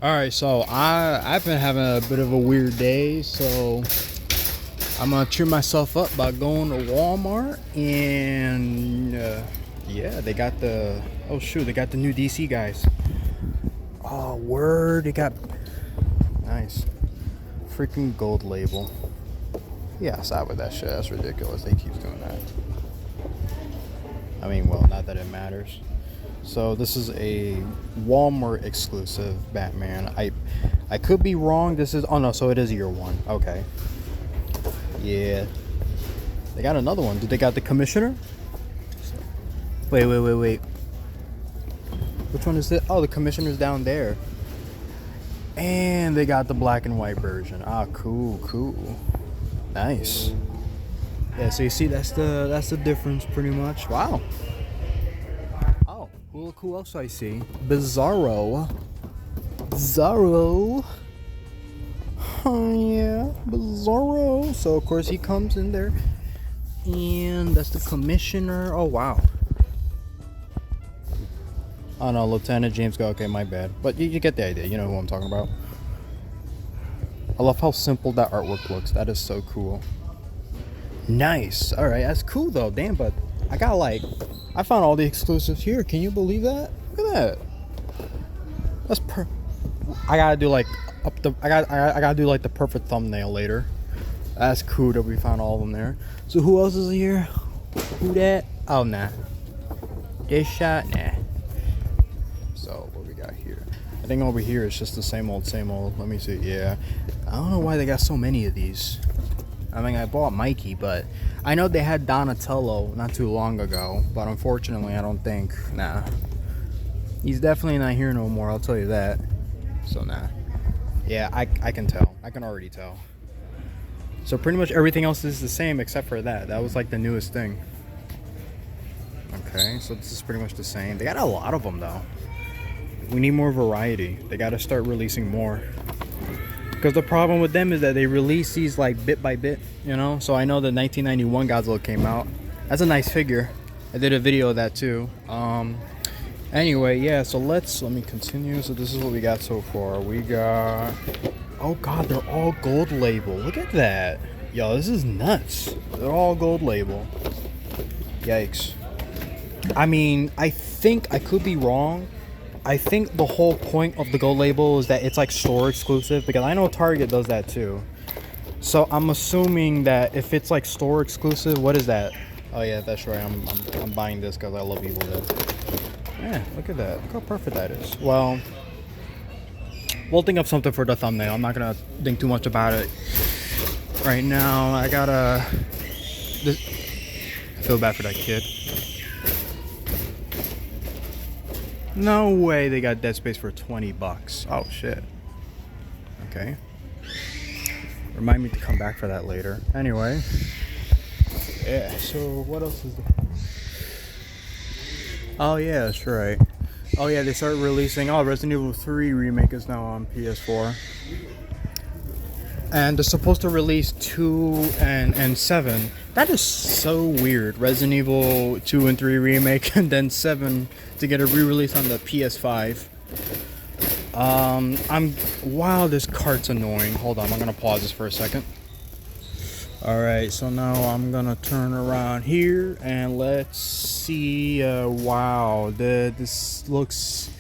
Alright, so I've been having a bit of a weird day, so I'm gonna cheer myself up by going to Walmart and yeah, they got the they got the new DC guys. Oh word, they got nice freaking gold label. Yeah, stop with that shit. That's ridiculous. They keep doing that. I mean, well, not that it matters. So this is a Walmart exclusive Batman. I could be wrong. This is so it is year one. Okay. Yeah. They got another one. Did they got the commissioner? Wait. Which one is it? Oh, the commissioner's down there. And they got the black and white version. Ah, cool. Nice. Yeah, so you see that's the difference pretty much. Wow. Oh, look who else I see. Bizarro. Oh yeah, Bizarro. So of course he comes in there. And that's the commissioner. Oh wow. Oh no, Lieutenant James go. Okay, my bad. But you get the idea. You know who I'm talking about. I love how simple that artwork looks. That is so cool. Nice. All right, that's cool though. Damn, but I found all the exclusives here. Can you believe that? Look at that. I gotta do like I gotta do like the perfect thumbnail later. That's cool that we found all of them there. So who else is here? Who that? Oh nah. This shot, nah. So what we got here? I think over here it's just the same old. Let me see. Yeah. I don't know why they got so many of these. I mean, I bought Mikey, but I know they had Donatello not too long ago, but unfortunately, I don't think, nah. He's definitely not here no more, I'll tell you that. So, nah. Yeah, I can tell. I can already tell. So, pretty much everything else is the same except for that. That was like the newest thing. Okay, so this is pretty much the same. They got a lot of them, though. We need more variety. They got to start releasing more. Because the problem with them is that they release these like bit by bit, you know? So I know the 1991 Godzilla came out. That's a nice figure. I did a video of that too. Anyway, yeah, so let me continue. So this is what we got so far. We got, oh god, they're all gold label. Look at that. Yo, this is nuts. They're all gold label. Yikes. I mean, I think I could be wrong. I think the whole point of the gold label is that it's like store exclusive, because I know Target does that too. So I'm assuming that if it's like store exclusive, what is that? Oh yeah, that's right. I'm buying this because I love Evil Dead. Yeah, look at that. Look how perfect that is. Well, we'll think of something for the thumbnail. I'm not gonna think too much about it right now. I feel bad for that kid. No way they got Dead Space for $20. Oh shit. Okay. Remind me to come back for that later. Anyway. Yeah, so what else is there? Oh yeah, that's right. Oh yeah, they started releasing Resident Evil 3 remake is now on PS4. And they're supposed to release 2 and 7. That is so weird. Resident Evil 2 and 3 remake and then 7 to get a re-release on the PS5. Wow, this cart's annoying. Hold on, I'm gonna pause this for a second. Alright, so now I'm gonna turn around here and let's see. Wow, this looks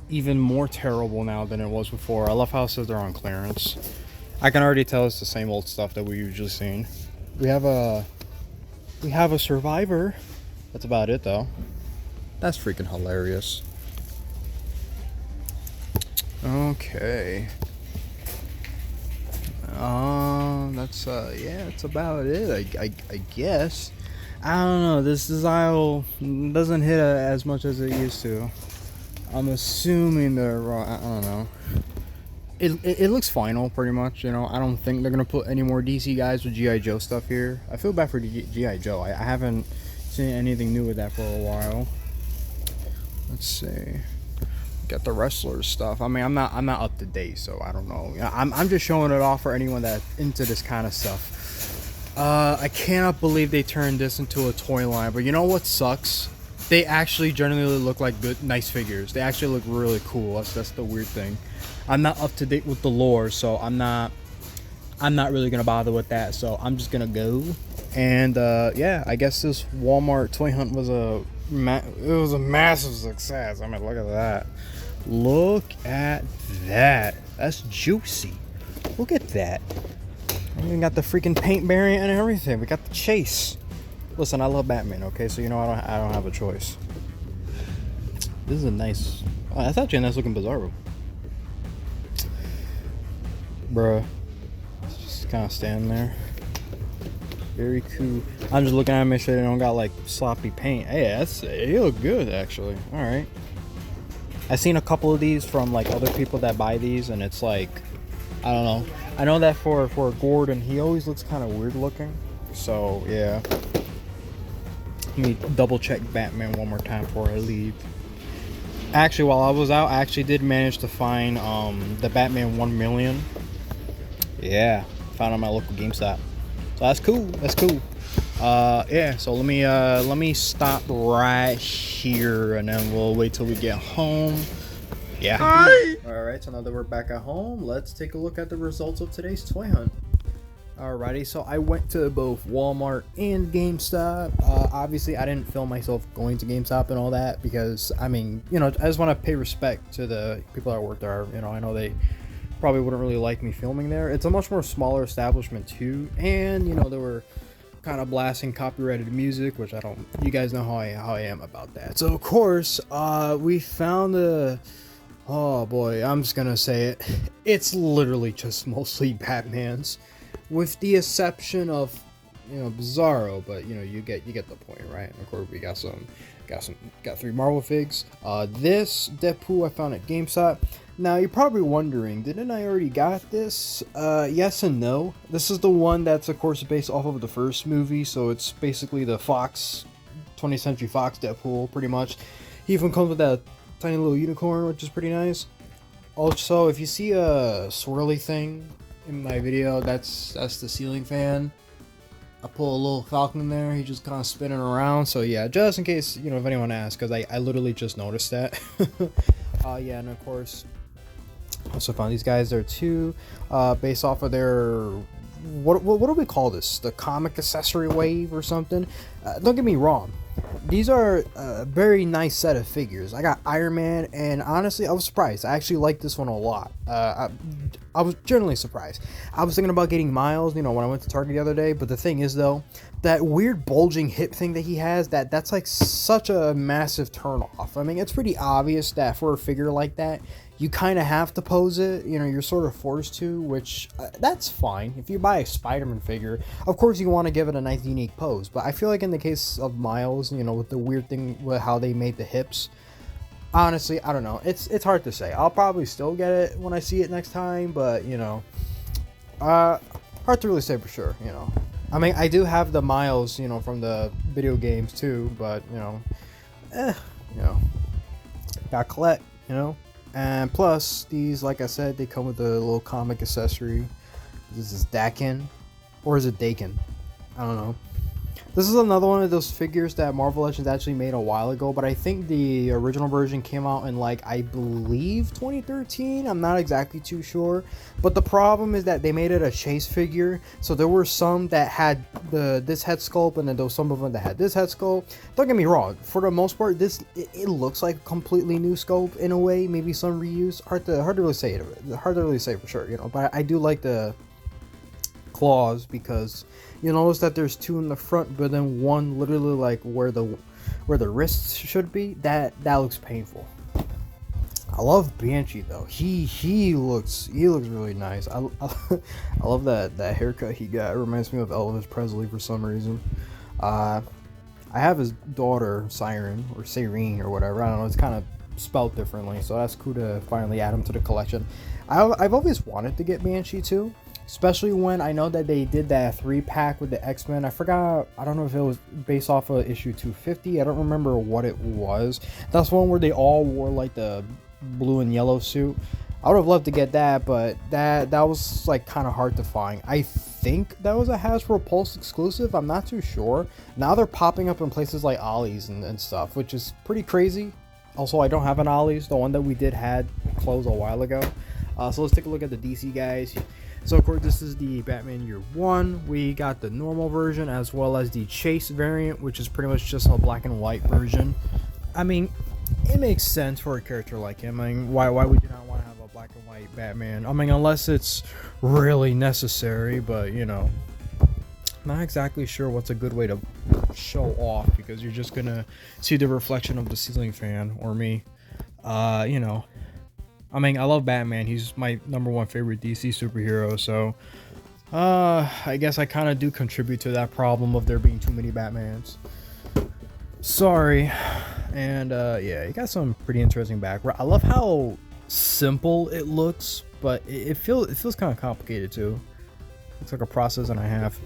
even more terrible now than it was before. I love how it says they're on clearance. I can already tell it's the same old stuff that we usually seen. We have a survivor. That's about it though. That's freaking hilarious. Okay. That's about it. I guess. I don't know. This aisle doesn't hit as much as it used to. I'm assuming they're wrong. I don't know. It looks final, pretty much, you know. I don't think they're gonna put any more DC guys with G.I. Joe stuff here. I feel bad for G.I. Joe. I haven't seen anything new with that for a while. Let's see. Got the wrestler stuff. I mean, I'm not up to date, so I don't know. I'm just showing it off for anyone that's into this kind of stuff. I cannot believe they turned this into a toy line. But you know what sucks? they actually generally look like good, nice figures. They actually look really cool. That's the weird thing. I'm not up to date with the lore, so I'm not really gonna bother with that. So I'm just gonna go. And yeah, I guess this Walmart toy hunt was a massive success. I mean, look at that. Look at that. That's juicy. Look at that. We even got the freaking paint variant and everything. We got the chase. Listen, I love Batman. Okay, so you know I don't have a choice. This is a nice. Oh, that's actually a nice looking Bizarro. Bruh. Just kind of standing there. Very cool. I'm just looking at them, make sure they don't got like sloppy paint. Hey, they look good actually. All right. I've seen a couple of these from like other people that buy these, and it's like, I don't know. I know that for Gordon, he always looks kind of weird looking. So yeah. Let me double check Batman one more time before I leave. Actually, while I was out, I actually did manage to find the Batman 1 million. Yeah, found on my local GameStop. So that's cool. That's cool. Yeah. So let me stop right here, and then we'll wait till we get home. Yeah. All right. So now that we're back at home, let's take a look at the results of today's toy hunt. Alrighty. So I went to both Walmart and GameStop. Obviously, I didn't film myself going to GameStop and all that because I mean, you know, I just want to pay respect to the people that work there. You know, I know they probably wouldn't really like me filming there. It's a much more smaller establishment too, and you know they were kind of blasting copyrighted music, which I don't. You guys know how I am about that. So of course, we found the. Oh boy, I'm just gonna say it. It's literally just mostly Batmans, with the exception of Bizarro, but you get the point, right? And of course we got 3 Marvel figs. This Deadpool I found at GameStop. Now you're probably wondering, didn't I already got this? Yes and no. This is the one that's of course based off of the first movie, so it's basically the Fox, 20th Century Fox Deadpool, pretty much. He even comes with that tiny little unicorn, which is pretty nice. Also, if you see a swirly thing in my video, that's the ceiling fan. I pull a little Falcon in there, he's just kind of spinning around. So yeah, just in case, if anyone asks, because I literally just noticed that. Yeah, and of course, also found these guys there too, based off of their, what do we call this? The comic accessory wave or something? Don't get me wrong. These are a very nice set of figures. I got Iron Man, and honestly, I was surprised. I actually like this one a lot. I was generally surprised. I was thinking about getting Miles, when I went to Target the other day, but the thing is, though, that weird bulging hip thing that he has, that's like such a massive turnoff. I mean, it's pretty obvious that for a figure like that, you kind of have to pose it, you're sort of forced to, which that's fine. If you buy a Spider-Man figure, of course you want to give it a nice unique pose, but I feel like in the case of Miles, with the weird thing with how they made the hips, honestly, I don't know. It's hard to say. I'll probably still get it when I see it next time, but hard to really say for sure. I mean, I do have the Miles, from the video games too, but gotta collect, And plus, these, like I said, they come with a little comic accessory. This is Dakin, or is it Dakin? I don't know. This is another one of those figures that Marvel Legends actually made a while ago, but I think the original version came out in, like, I believe 2013. I'm not exactly too sure. But the problem is that they made it a chase figure, so there were some that had this head sculpt, and then there was some of them that had this head sculpt. Don't get me wrong, for the most part, it looks like a completely new sculpt in a way, maybe some reuse. Hard to really say it. Hard to really say for sure, But I do like the claws, because you notice that there's 2 in the front, but then one literally like where the wrists should be. That looks painful. I love Banshee though. He looks really nice. I love that haircut he got. It reminds me of Elvis Presley for some reason. I have his daughter Siren, or Sirene, or whatever. I don't know. It's kind of spelled differently, so that's cool to finally add him to the collection. I've always wanted to get Banshee too. Especially when I know that they did that 3-pack with the X-Men. I forgot, I don't know if it was based off of issue 250. I don't remember what it was. That's one where they all wore like the blue and yellow suit. I would have loved to get that, but that was like kind of hard to find. I think that was a Hasbro Pulse exclusive. I'm not too sure. Now they're popping up in places like Ollie's and stuff, which is pretty crazy. Also, I don't have an Ollie's. The one that we did had closed a while ago. So let's take a look at the DC guys. So of course, this is the Batman Year 1. We got the normal version as well as the Chase variant, which is pretty much just a black and white version. I mean, it makes sense for a character like him. I mean, why would you not want to have a black and white Batman? I mean, unless it's really necessary, but you know, not exactly sure what's a good way to show off, because you're just gonna see the reflection of the ceiling fan or me. You know, I mean, I love Batman. He's my #1 favorite DC superhero, so I guess I kind of do contribute to that problem of there being too many Batmans. Sorry. And yeah, you got some pretty interesting background. I love how simple it looks, but it feels kind of complicated too. It's like a process and a half.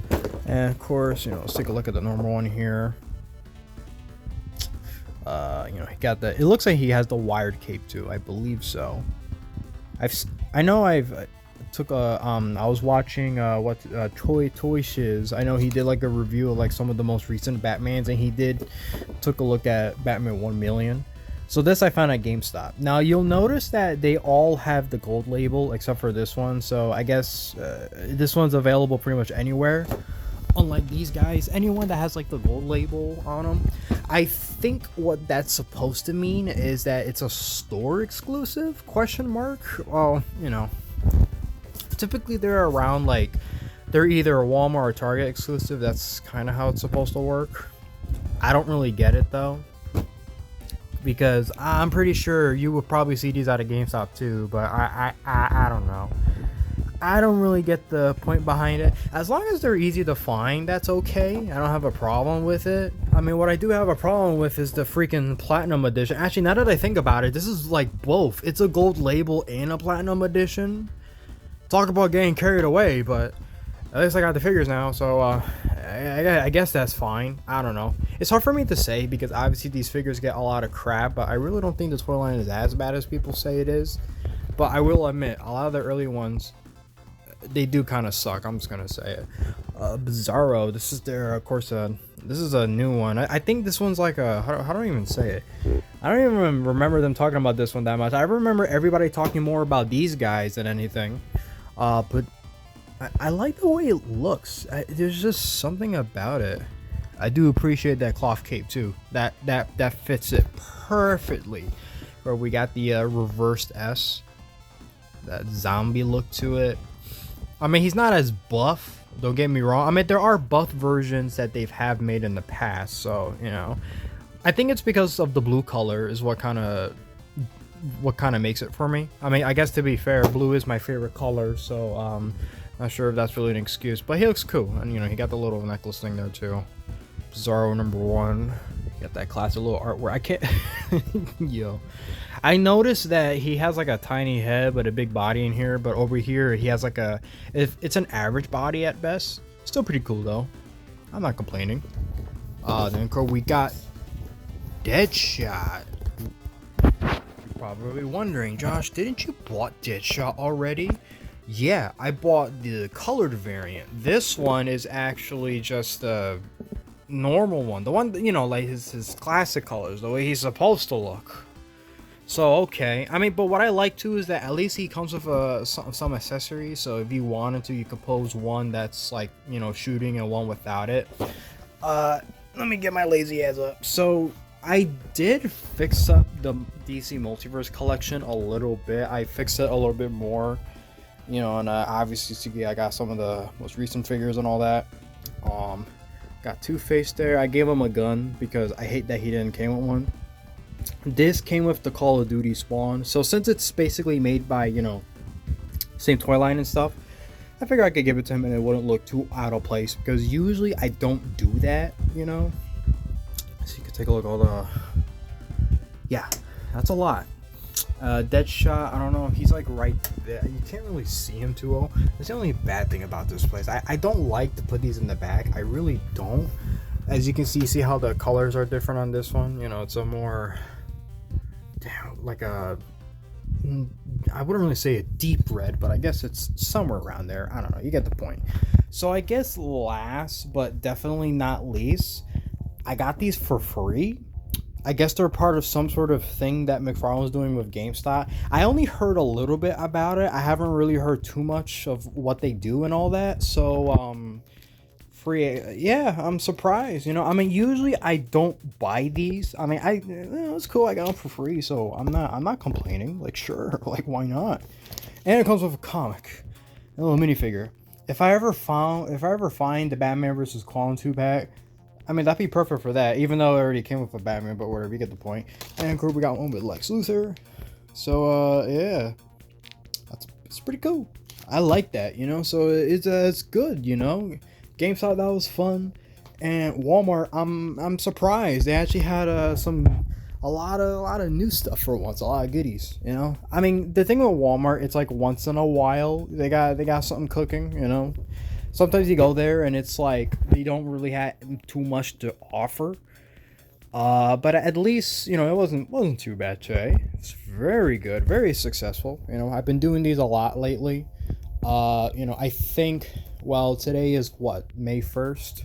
And of course, you know, let's take a look at the normal one here. You know, he got the. It looks like he has the wired cape too. I believe so. I was watching Toy Shiz. I know he did like a review of like some of the most recent Batmans, and he took a look at Batman 1 Million. So this I found at GameStop. Now you'll notice that they all have the gold label except for this one. So I guess this one's available pretty much anywhere. Unlike these guys, anyone that has like the gold label on them, I think what that's supposed to mean is that it's a store exclusive ? Well, you know, typically they're around like they're either a Walmart or Target exclusive. That's kind of how it's supposed to work. I don't really get it though, because I'm pretty sure you would probably see these at a GameStop too, but I don't know. I don't really get the point behind it. As long as they're easy to find, that's okay. I don't have a problem with it. I mean, what I do have a problem with is the freaking Platinum Edition. Actually, now that I think about it, this is like both. It's a gold label and a Platinum Edition. Talk about getting carried away, but at least I got the figures now, so I guess that's fine. I don't know. It's hard for me to say because obviously these figures get a lot of crap, but I really don't think the toy line is as bad as people say it is. But I will admit, a lot of the early ones, they do kind of suck. I'm just gonna say it. Bizarro, this is their, of course, this is a new one. I think this one's like a, how do I even say it? I don't even remember them talking about this one that much. I remember everybody talking more about these guys than anything. But I like the way it looks. There's just something about it. I do appreciate that cloth cape too. That fits it perfectly. Where we got the reversed S, that zombie look to it. I mean, he's not as buff, don't get me wrong. I mean, there are buff versions that they've made in the past, so you know, I think it's because of the blue color is what kind of makes it for me. I mean, I guess to be fair, blue is my favorite color, so not sure if that's really an excuse, but he looks cool, and you know, he got the little necklace thing there too. Bizarro #1, got that classic little artwork. I can't, yo. I noticed that he has like a tiny head but a big body in here, but over here he has like it's an average body at best. Still pretty cool though. I'm not complaining. Then we got Deadshot. You're probably wondering, Josh, didn't you bought Deadshot already? Yeah, I bought the colored variant. This one is actually just the normal one. The one, you know, like his classic colors, the way he's supposed to look. So okay, I mean, but what I like too is that at least he comes with some accessories. So if you wanted to, you could pose one that's like, you know, shooting and one without it. Let me get my lazy ass up. So I did fix up the DC Multiverse collection a little bit. I fixed it a little bit more, you know, and obviously I got some of the most recent figures and all that. Got Two-Face there. I gave him a gun because I hate that he didn't came with one. This came with the Call of Duty Spawn, so since it's basically made by, you know, same toy line and stuff, I figured I could give it to him and it wouldn't look too out of place, because usually I don't do that, you know. So you can take a look at all the, yeah, that's a lot. Deadshot, I don't know, he's like right there. You can't really see him too well. That's the only bad thing about this place. I don't like to put these in the back. I really don't. As you can see how the colors are different on this one. You know, it's a more, damn, like a, I wouldn't really say a deep red, but I guess it's somewhere around there. I don't know. You get the point. So I guess last, but definitely not least, I got these for free. I guess they're part of some sort of thing that McFarlane's doing with GameStop. I only heard a little bit about it. I haven't really heard too much of what they do and all that. So, free, yeah, I'm surprised. I mean, usually I don't buy these. I mean, it's cool. I got them for free, so I'm not complaining. Like, sure, like why not? And it comes with a comic, a little minifigure. If I ever find the Batman versus Clone 2-pack, I mean, that'd be perfect for that, even though it already came with a Batman, but whatever, you get the point. And cool, we got one with Lex Luthor. So, yeah. It's pretty cool. I like that, so it's good, GameStop, that was fun. And Walmart, I'm surprised. They actually had a lot of new stuff for once, a lot of goodies, I mean, the thing with Walmart, it's like once in a while they got something cooking, Sometimes you go there and it's like they don't really have too much to offer. But at least, it wasn't too bad today. It's very good, very successful. I've been doing these a lot lately. I think, well, today is what, May 1st?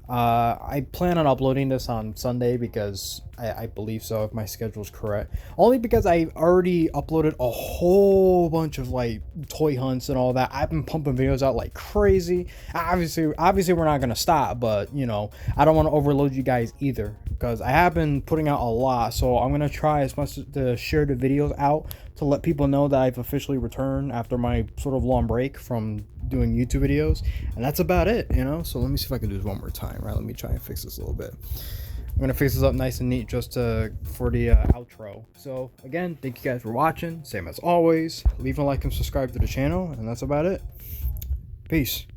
I plan on uploading this on Sunday because I believe so, if my schedule's correct. Only because I already uploaded a whole bunch of like toy hunts and all that. I've been pumping videos out like crazy. Obviously we're not gonna stop, but I don't want to overload you guys either because I have been putting out a lot. So I'm gonna try as much to share the videos out to let people know that I've officially returned after my sort of long break from doing YouTube videos, and that's about it, so let me see if I can do this one more time. Right, let me try and fix this a little bit. I'm gonna fix this up nice and neat just for the outro. So again, thank you guys for watching. Same as always, leave a like and subscribe to the channel, and that's about it. Peace.